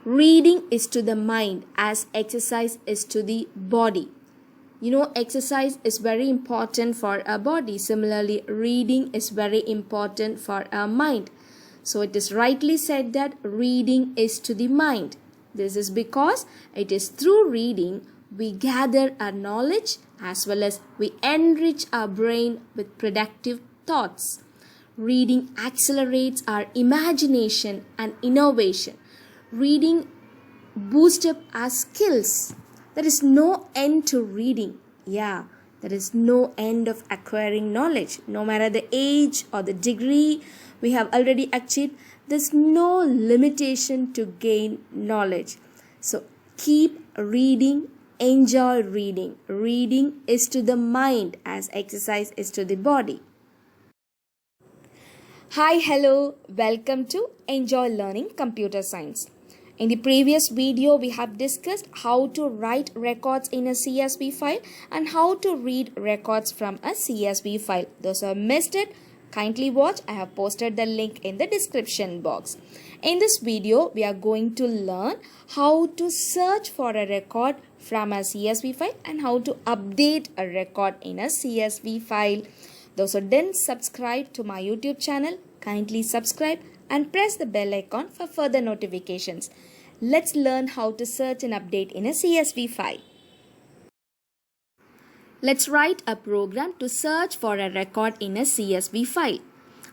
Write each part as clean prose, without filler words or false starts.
Reading is to the mind as exercise is to the body. Exercise is very important for our body. Similarly, reading is very important for our mind. So it is rightly said that reading is to the mind. This is because it is through reading we gather our knowledge as well as we enrich our brain with productive thoughts. Reading accelerates our imagination and innovation. Reading boosts up our skills. There is no end to reading. There is no end of acquiring knowledge. No matter the age or the degree we have already achieved, there's no limitation to gain knowledge. So keep reading, enjoy reading. Reading is to the mind as exercise is to the body. Hi, hello, welcome to Enjoy Learning Computer Science. In the previous video, we have discussed how to write records in a CSV file and how to read records from a CSV file. Those who have missed it, kindly watch. I have posted the link in the description box. In this video, we are going to learn how to search for a record from a CSV file and how to update a record in a CSV file. Those who didn't subscribe to my YouTube channel, kindly subscribe and press the bell icon for further notifications. Let's learn how to search and update in a CSV file. Let's write a program to search for a record in a CSV file.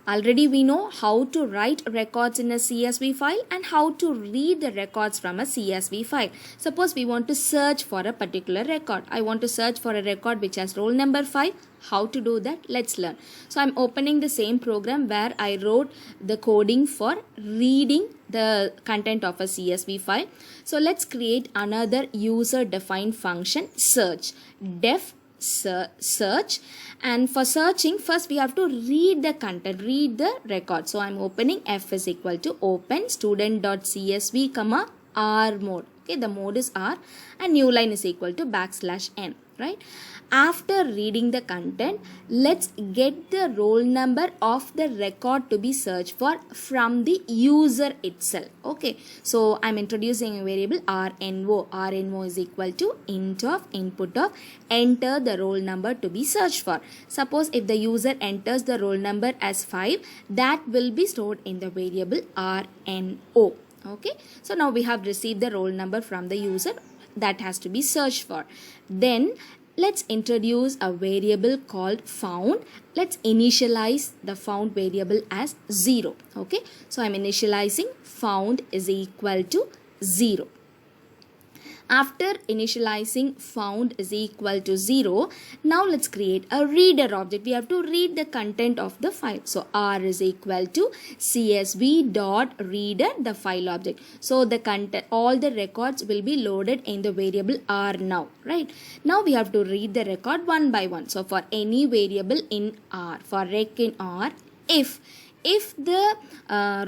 Already we know how to write records in a CSV file and how to read the records from a CSV file. Suppose we want to search for a particular record. I want to search for a record which has roll number 5. How to do that? Let's learn. So I'm opening the same program where I wrote the coding for reading the content of a CSV file. So let's create another user defined function, search. Def search, and for searching first we have to read the content, read the record. So I'm opening f is equal to open student.csv comma r mode. Okay, the mode is r and new line is equal to \n, right? After reading the content, let's get the roll number of the record to be searched for from the user itself. Okay, so I'm introducing a variable rno. Rno is equal to int of input of enter the roll number to be searched for. Suppose if the user enters the roll number as 5, that will be stored in the variable rno. Okay, so now we have received the roll number from the user that has to be searched for. Then let's introduce a variable called found. Let's initialize the found variable as 0. Okay, so I'm initializing found is equal to 0. After initializing found is equal to 0, now let's create a reader object. We have to read the content of the file. So r is equal to csv.reader, the file object. So the content, all the records will be loaded in the variable r now, right? Now we have to read the record one by one. So for any variable in r, for rec in r, if the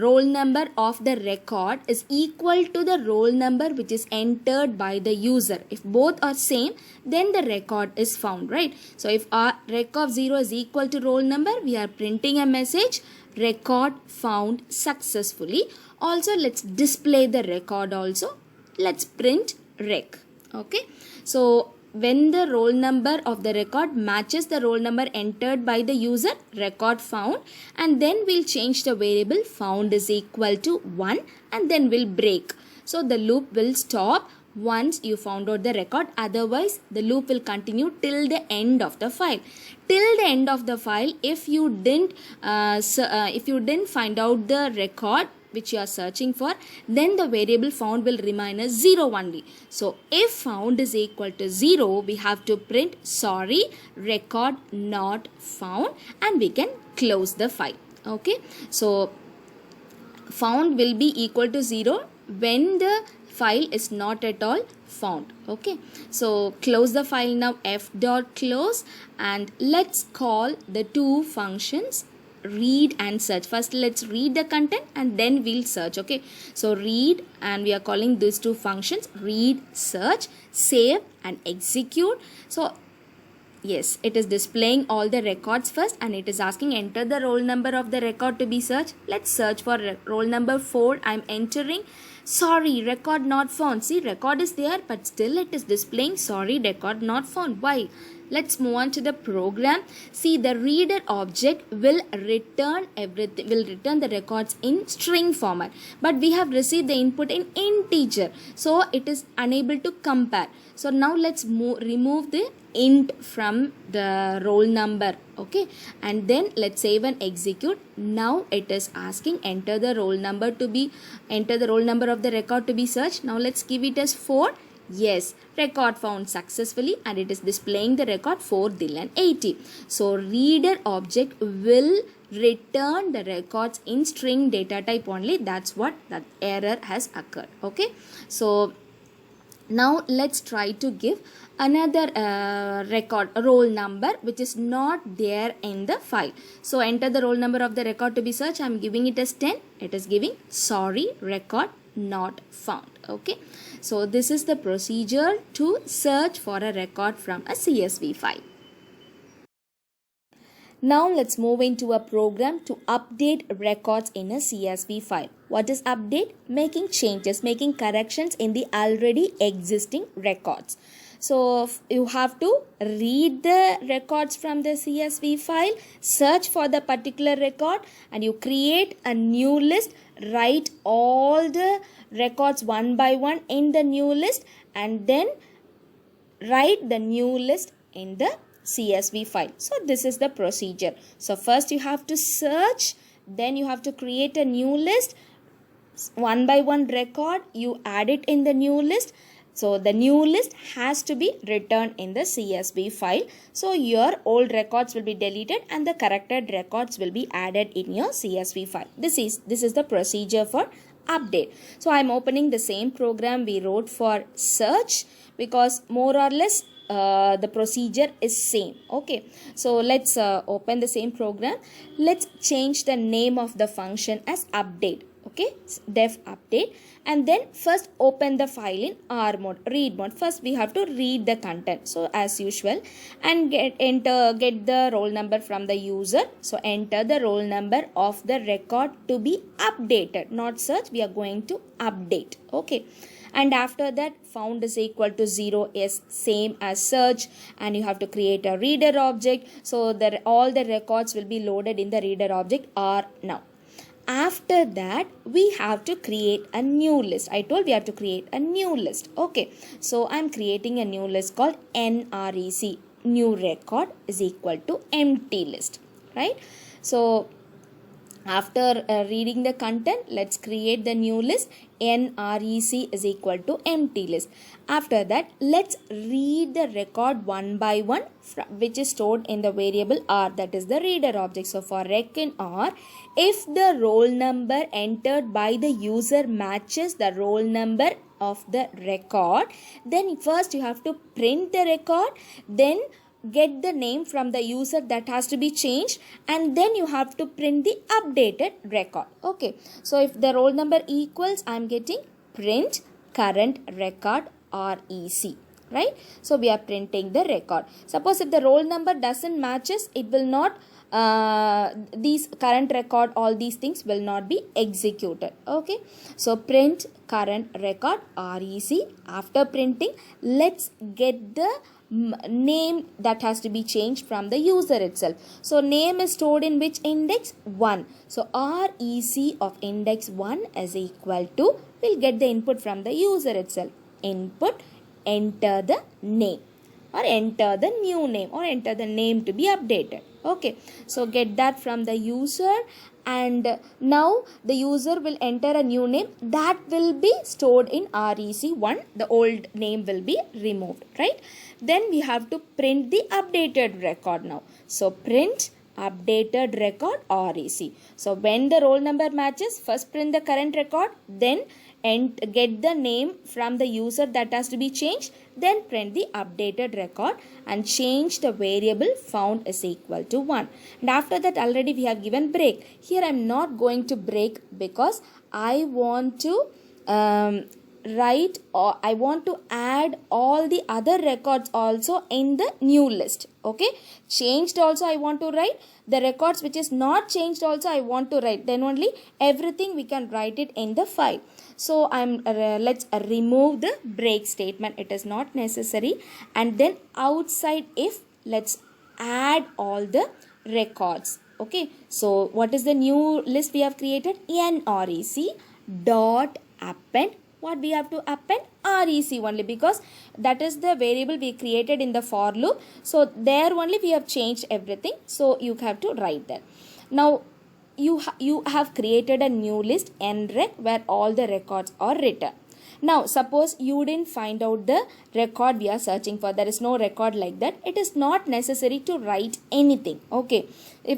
roll number of the record is equal to the roll number which is entered by the user, if both are same, then the record is found, right? So if our rec of 0 is equal to roll number, we are printing a message, record found successfully. Also let's display the record also. Let's print rec. Okay, so when the roll number of the record matches the roll number entered by the user, record found, and then we'll change the variable found is equal to 1 and then we'll break. So the loop will stop once you found out the record, otherwise the loop will continue till the end of the file. Till the end of the file, if you didn't find out the record which you are searching for, then the variable found will remain as 0 only. So if found is equal to 0, we have to print sorry, record not found, and we can close the file. Okay, so found will be equal to 0 when the file is not at all found. Okay, so close the file now, f.close, and let's call the two functions read and search. First let's read the content and then we'll search. Okay, so read, and we are calling these two functions read, search. Save and execute. So Yes, it is displaying all the records first and it is asking enter the roll number of the record to be searched. Let's search for roll number 4. I'm entering. Sorry, record not found. See, record is there but still it is displaying sorry, record not found. Why? Let's move on to the program. See, the reader object will return everything, will return the records in string format. But we have received the input in integer. So it is unable to compare. So now let's remove the int from the roll number. Okay. And then let's save and execute. Now it is asking enter the roll number of the record to be searched. Now let's give it as 4. Yes, record found successfully and it is displaying the record 4 Dylan 80. So reader object will return the records in string data type only. That's what that error has occurred. Okay. So now let's try to give another roll number which is not there in the file. So enter the roll number of the record to be searched. I'm giving it as 10. It is giving sorry, record not found. Okay. So this is the procedure to search for a record from a CSV file. Now let's move into a program to update records in a CSV file. What is update? Making changes, making corrections in the already existing records. So you have to read the records from the CSV file, search for the particular record and you create a new list, write all the records one by one in the new list and then write the new list in the CSV file. So this is the procedure. So first you have to search, then you have to create a new list, one by one record, you add it in the new list. So the new list has to be returned in the CSV file. So your old records will be deleted and the corrected records will be added in your CSV file. This is the procedure for update. So I am opening the same program we wrote for search because more or less the procedure is same. Okay, so let's open the same program. Let's change the name of the function as update. Okay, def update, and then first open the file in R mode, read mode. First we have to read the content, so as usual, and get the roll number from the user. So enter the roll number of the record to be updated, not search, we are going to update. Okay, and after that found is equal to 0 is same as search, and you have to create a reader object so that all the records will be loaded in the reader object R now. After that, we have to create a new list. I told we have to create a new list. Okay, so I'm creating a new list called NREC, new record is equal to empty list, right? So after reading the content, let's create the new list. NREC is equal to empty list. After that, let's read the record one by one, which is stored in the variable R, that is the reader object. So for rec in R, if the roll number entered by the user matches the roll number of the record, then first you have to print the record, then get the name from the user that has to be changed, and then you have to print the updated record. Okay, so if the roll number equals, I'm getting print current record REC, right? So we are printing the record. Suppose if the roll number doesn't matches, it will not these current record, all these things will not be executed. Okay, so print current record REC. After printing, let's get the name that has to be changed from the user itself. So name is stored in which index? 1. So REC of index 1 is equal to, we'll get the input from the user itself. Input, enter the name or enter the new name or enter the name to be updated. Okay, so get that from the user, and now the user will enter a new name that will be stored in REC1. The old name will be removed, right? Then we have to print the updated record now. So print updated record REC. So when the roll number matches, first print the current record, then and get the name from the user that has to be changed, then print the updated record and change the variable found is equal to 1. And after that already we have given break. Here I am not going to break because I want to write, or I want to add all the other records also in the new list. Okay, changed also I want to write, the records which is not changed also I want to write, then only everything we can write it in the file. So let's remove the break statement, it is not necessary. And then outside if, let's add all the records. Okay, so what is the new list we have created? NREC dot append. What we have to append? REC only, because that is the variable we created in the for loop. So there only we have changed everything. So you have to write that. Now you have created a new list nrec where all the records are written. Now suppose you didn't find out the record we are searching for, there is no record like that, it is not necessary to write anything. Okay,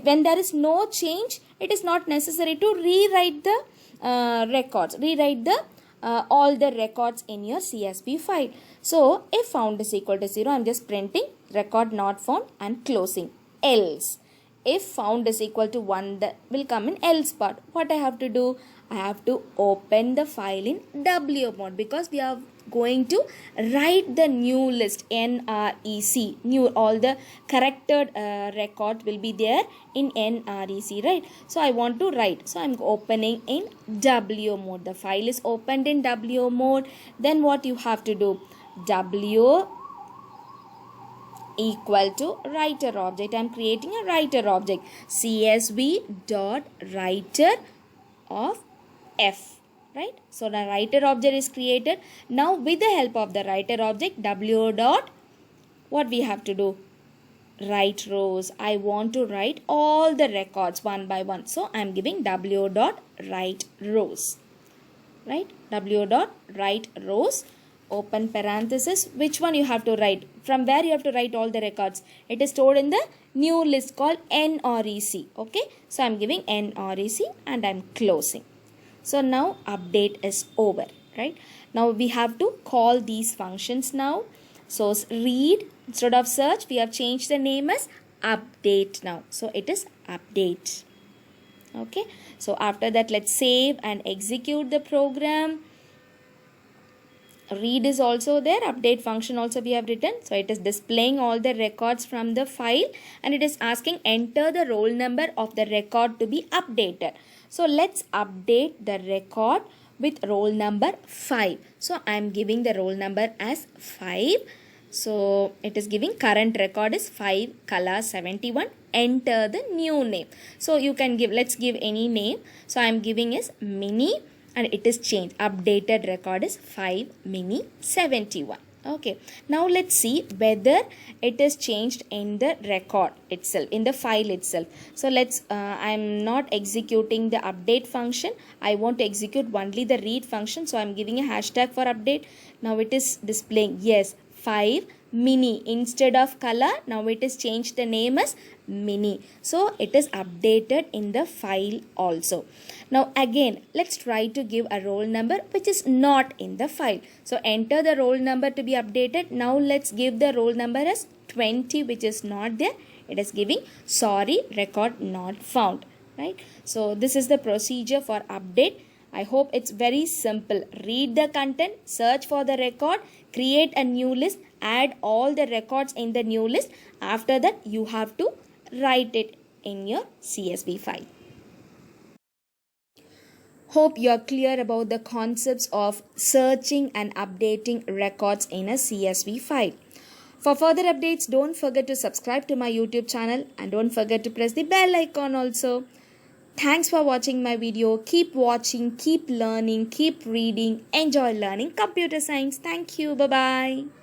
when there is no change, it is not necessary to rewrite the records, rewrite the all the records in your CSV file. So if found is equal to 0, I am just printing record not found and closing. Else, if found is equal to 1, that will come in else part. What I have to do? I have to open the file in W mode, because we are going to write the new list NREC. New, all the corrected record will be there in NREC, right? So I want to write. So I am opening in W mode. The file is opened in W mode. Then what you have to do? W equal to writer object. I am creating a writer object. CSV dot writer of F, right? So the writer object is created. Now with the help of the writer object, W dot, what we have to do? Write rows. I want to write all the records one by one. So I am giving W dot write rows, right? W dot write rows, open parenthesis. Which one you have to write? From where you have to write all the records? It is stored in the new list called NREC. Okay, so I am giving NREC and I am closing. So now update is over, right? Now we have to call these functions now. So read, instead of search, we have changed the name as update now. So it is update. Okay, so after that, let's save and execute the program. Read is also there, update function also we have written. So it is displaying all the records from the file, and it is asking enter the roll number of the record to be updated. So let's update the record with roll number 5. So I am giving the roll number as 5. So it is giving current record is 5 color 71. Enter the new name. So you can give, let's give any name. So I am giving is mini, and it is changed. Updated record is 5 mini 71. Okay, now let's see whether it is changed in the record itself, in the file itself. So let's I'm not executing the update function. I want to execute only the read function. So I'm giving a hashtag for update. Now it is displaying yes 5 mini instead of color. Now it is changed the name as mini. So it is updated in the file also. Now again, let's try to give a roll number which is not in the file. So enter the roll number to be updated. Now let's give the roll number as 20, which is not there. It is giving sorry, record not found, right? So this is the procedure for update. I hope it's very simple. Read the content, search for the record, create a new list, add all the records in the new list. After that, you have to write it in your CSV file. Hope you are clear about the concepts of searching and updating records in a CSV file. For further updates, don't forget to subscribe to my YouTube channel and don't forget to press the bell icon also. Thanks for watching my video. Keep watching, keep learning, keep reading, enjoy learning computer science. Thank you. Bye-bye.